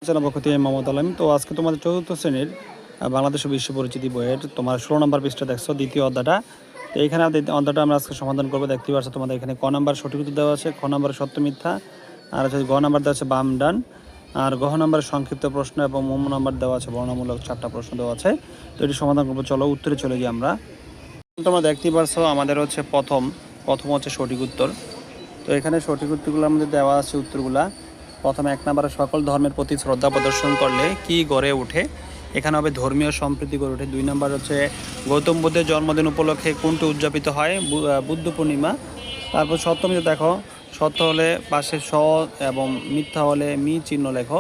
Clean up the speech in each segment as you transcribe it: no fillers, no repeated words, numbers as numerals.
জানাবো ক্ষতি মোহাম্মদ আলম। তো আজকে তোমাদের চতুর্থ শ্রেণীর বাংলাদেশ ও বিশ্ব পরিচিতি বইয়ের তোমার 16 নম্বর পৃষ্ঠা দেখছো, দ্বিতীয় অধ্যায়টা। তো এইখানে অধ্যায়টা আমরা আজকে সমাধান করবো। দেখতে পাচ্ছ তোমাদের এখানে ক নাম্বার সঠিক উত্তর দেওয়া আছে, খ নাম্বার সত্য মিথ্যা, আর হচ্ছে গ নাম্বার দেওয়া আছে বাম ডান, আর গহ নাম্বার সংক্ষিপ্ত প্রশ্ন এবং মম নাম্বার দেওয়া আছে বর্ণনামূলক 4টা প্রশ্ন দেওয়া আছে। তো এটি সমাধান করবো। চলো উত্তরে চলে যাই আমরা। তোমরা দেখতেই পারছো আমাদের হচ্ছে প্রথম হচ্ছে সঠিক উত্তর। তো এখানে সঠিক উত্তরগুলো আমাদের দেওয়া আছে উত্তরগুলা। প্রথমে 1 নম্বরে সকল ধর্মের প্রতি শ্রদ্ধা প্রদর্শন করলে কি গড়ে ওঠে, এখানে হবে ধর্মীয় সম্প্রীতি গড়ে ওঠে। 2 নম্বর হচ্ছে গৌতম বুদ্ধের জন্মদিন উপলক্ষে কোনটি উদযাপিত হয়, বুদ্ধ পূর্ণিমা। তারপর সপ্তমীতে দেখো, সত্য হলে পাশে স এবং মিথ্যা হলে মি চিহ্ন লেখো।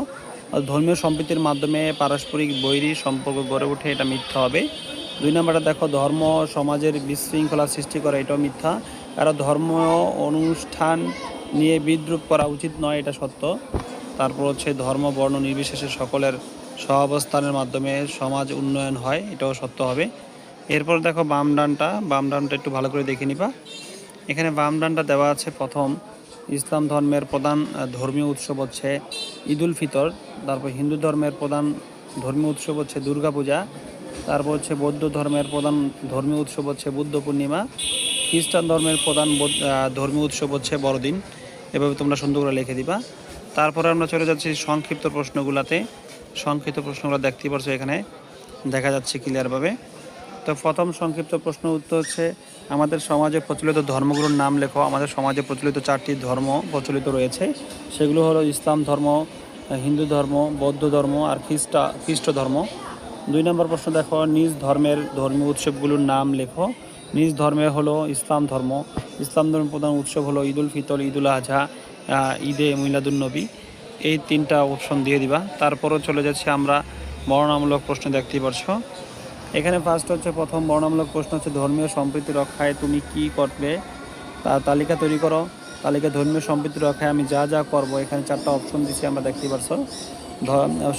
ধর্মীয় সম্প্রীতির মাধ্যমে পারস্পরিক বৈরী সম্পর্ক গড়ে ওঠে, এটা মিথ্যা হবে। 2 নম্বরটা দেখো, ধর্ম সমাজের বিশৃঙ্খলা সৃষ্টি করে, এটাও মিথ্যা। কারণ ধর্ম অনুষ্ঠান নিয়ে বিদ্রুপ করা উচিত নয়, এটা সত্য। তারপর হচ্ছে ধর্ম বর্ণ নির্বিশেষে সকলের সহাবস্থানের মাধ্যমে সমাজ উন্নয়ন হয়, এটাও সত্য হবে। এরপর দেখো বাম ডানটা একটু ভালো করে দেখে নিবা। এখানে বাম ডানটা দেওয়া আছে। প্রথম, ইসলাম ধর্মের প্রধান ধর্মীয় উৎসব হচ্ছে ঈদুল ফিতর। তারপর হিন্দু ধর্মের প্রধান ধর্মীয় উৎসব হচ্ছে দুর্গা পূজা। তারপর হচ্ছে বৌদ্ধ ধর্মের প্রধান ধর্মীয় উৎসব হচ্ছে বুদ্ধ পূর্ণিমা। খ্রিস্টান ধর্মের প্রধান ধর্মীয় উৎসব হচ্ছে বড়দিন। এভাবে তোমরা সুন্দর করে লিখে দিবা। তারপরে আমরা চলে যাচ্ছি সংক্ষিপ্ত প্রশ্নগুলোতে। সংক্ষিপ্ত প্রশ্নগুলো দেখতেই পারছো, এখানে দেখা যাচ্ছে ক্লিয়ারভাবে। তো প্রথম সংক্ষিপ্ত প্রশ্ন উত্তর হচ্ছে, আমাদের সমাজে প্রচলিত ধর্মগুলোর নাম লেখো। আমাদের সমাজে প্রচলিত 4টি ধর্ম প্রচলিত রয়েছে, সেগুলো হলো ইসলাম ধর্ম, হিন্দু ধর্ম, বৌদ্ধ ধর্ম আর খ্রিস্ট ধর্ম। 2 নম্বর প্রশ্ন দেখো, নিজ ধর্মের ধর্মীয় উৎসবগুলোর নাম লেখো। নিজ ধর্মে হলো ইসলাম ধর্ম। ইসলাম ধর্মের প্রধান উৎসব হলো ঈদুল ফিতর, ঈদুল আজহা, ঈদে মিলাদুন্নবী। এই 3টা অপশন দিয়ে দিবা। তারপরও চলে যাচ্ছি আমরা বর্ণনামূলক প্রশ্ন। দেখতেই পারছো এখানে ফার্স্ট হচ্ছে, প্রথম বর্ণনামূলক প্রশ্ন হচ্ছে, ধর্মীয় সম্প্রীতি রক্ষায় তুমি কি করবে, তার তালিকা তৈরি করো। তালিকা ধর্মীয় সম্প্রীতি রক্ষায় আমি যা যা করব। এখানে 4টা অপশন দিচ্ছি, আমরা দেখতেই পারছো।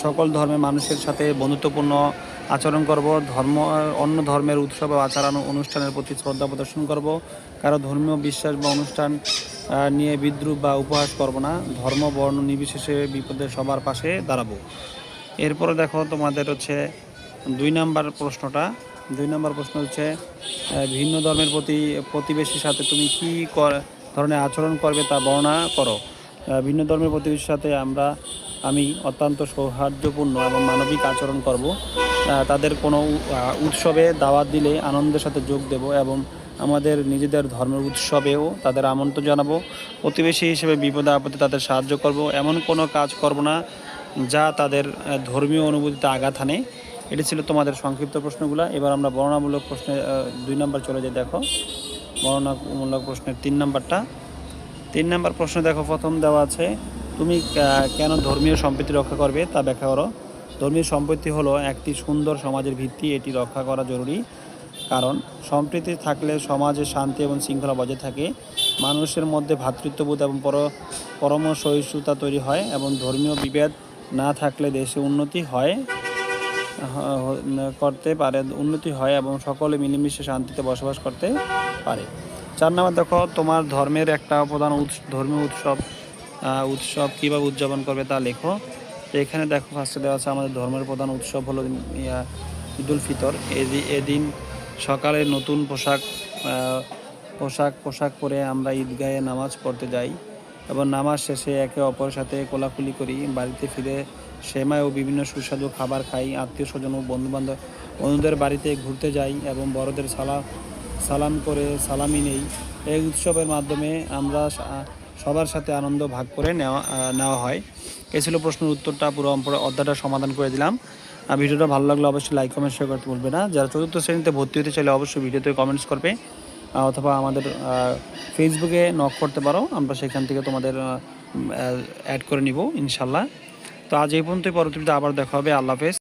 সকল ধর্মের মানুষের সাথে বন্ধুত্বপূর্ণ আচরণ করব। অন্য ধর্মের উৎসব ও আচার অনুষ্ঠানের প্রতি শ্রদ্ধা প্রদর্শন করব। কারো ধর্মীয় বিশ্বাস বা অনুষ্ঠান নিয়ে বিদ্রুপ বা উপহাস করব না। ধর্ম বর্ণ নির্বিশেষে বিপদে সবার পাশে দাঁড়াবো। এরপরে দেখো তোমাদের হচ্ছে 2 নম্বর প্রশ্নটা। 2 নম্বর প্রশ্ন হচ্ছে, ভিন্ন ধর্মের প্রতিবেশীর সাথে তুমি কী ধরনের আচরণ করবে তা বর্ণনা করো। ভিন্ন ধর্মের প্রতিবেশীর সাথে আমি অত্যন্ত সৌহার্দ্যপূর্ণ এবং মানবিক আচরণ করব। তাদের কোনো উৎসবে দাওয়াত দিলে আনন্দের সাথে যোগ দেব এবং আমাদের নিজেদের ধর্মের উৎসবেও তাদের আমন্ত্রণ জানাবো। প্রতিবেশী হিসেবে বিপদে আপদে তাদের সাহায্য করব। এমন কোনো কাজ করব না যা তাদের ধর্মীয় অনুভূতিতে আঘাত হানে। এটি ছিল তোমাদের সংক্ষিপ্ত প্রশ্নগুলো। এবার আমরা বর্ণনামূলক প্রশ্নে 2 নম্বর চলে যাই। দেখো বর্ণনামূলক প্রশ্নের 3 নম্বরটা। 3 নম্বর প্রশ্ন দেখো, প্রথম দেওয়া আছে, তুমি কেন ধর্মীয় সম্প্রীতি রক্ষা করবে তা ব্যাখ্যা করো। ধর্মীয় সম্প্রীতি হলো একটি সুন্দর সমাজের ভিত্তি, এটি রক্ষা করা জরুরি। কারণ সম্প্রীতি থাকলে সমাজে শান্তি এবং শৃঙ্খলা বজায় থাকে, মানুষের মধ্যে ভ্রাতৃত্ববোধ এবং পরম সহিষ্ণুতা তৈরি হয় এবং ধর্মীয় বিভেদ না থাকলে দেশে উন্নতি হয় এবং সকলে মিলেমিশে শান্তিতে বসবাস করতে পারে। 4 নম্বর দেখো, তোমার ধর্মের একটা প্রধান ধর্মীয় উৎসব কীভাবে উদযাপন করবে তা লেখো। তো এখানে দেখো ফার্স্টে দেওয়া আছে, আমাদের ধর্মের প্রধান উৎসব হলো ঈদুল ফিতর। এদিন সকালে নতুন পোশাক পরে আমরা ঈদগাহে নামাজ পড়তে যাই এবং নামাজ শেষে একে অপরের সাথে কোলাকুলি করি। বাড়িতে ফিরে সেমাই ও বিভিন্ন সুস্বাদু খাবার খাই। আত্মীয় স্বজন ও বন্ধুদের বাড়িতে ঘুরতে যাই এবং বড়দের সালাম করে সালামি নেই। এই উৎসবের মাধ্যমে আমরা সবার সাথে আনন্দ ভাগ করে নেওয়া হয়। এই ছিল প্রশ্নের উত্তরটা। পুরো অধ্যায়টা সমাধান করে দিলাম। ভিডিওটা ভালো লাগলে অবশ্যই লাইক কমেন্ট শেয়ার করতে ভুলবে না। যারা 4র্থ শ্রেণীতে ভর্তি হতে চাইলে অবশ্যই ভিডিওতে কমেন্টস করবে, অথবা আমাদের ফেসবুকে নক করতে পারো, আমরা সেখান থেকে তোমাদের অ্যাড করে নিব ইনশাল্লাহ। তো আজ এই পর্যন্তই, পরবর্তীতে আবার দেখা হবে। আল্লাহ হাফেজ।